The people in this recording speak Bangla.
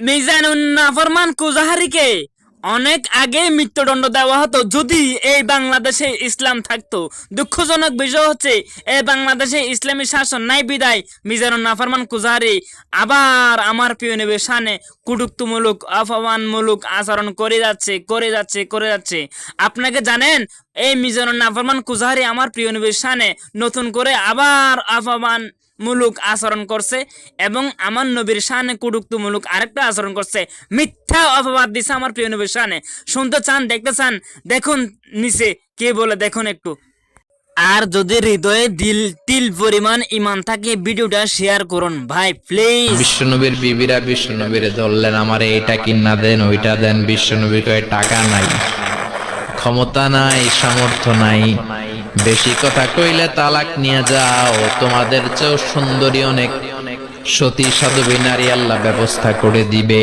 মিজানুন নাফরমান কুজাহারিকে অনেক আগে মৃত্যুদণ্ড দেওয়া হতো যদি এই বাংলাদেশে ইসলাম থাকতো। দুঃখজনক বিষয় হচ্ছে এই বাংলাদেশে ইসলামী শাসন নাই বিদায় মিজানুন নাফরমান কুজাহারি আবার আমার প্রিয় নবীর শানে কটূক্তিমূলক অপমানমূলক আচরণ করে যাচ্ছে। আপনাকে জানেন এই মিজানুন নাফরমান কুজাহারি আমার প্রিয় নবীর শানে নতুন করে আবার অপমানমূলক আচরণ করছে এবং আমার নবীর শানে কটূক্তিমূলক আরেকটা আচরণ করছে, মিথ্যা অপবাদ দিছে আমার প্রিয় নবীর শানে। শুনতে চান, দেখতে চান, দেখুন নিচে কে বলে, দেখুন একটু। আর যদি হৃদয়ে তিল পরিমাণ ইমান থাকে ভিডিওটা শেয়ার করুন ভাই প্লিজ। বিশ্বনবীর বিবিরা বিশ্বনবীরে ধরলেন, আমারে এটা কিনা দেন ওইটা দেন। বিশ্বনবী কয়ে টাকা নাই, ক্ষমতা নাই, সামর্থ্য নাই, বেশি কথা কইলে তালাক নিয়ে যাও, তোমাদের চেয়েও সুন্দরী অনেক সতী সাধবী নারী আল্লাহ ব্যবস্থা করে দিবে।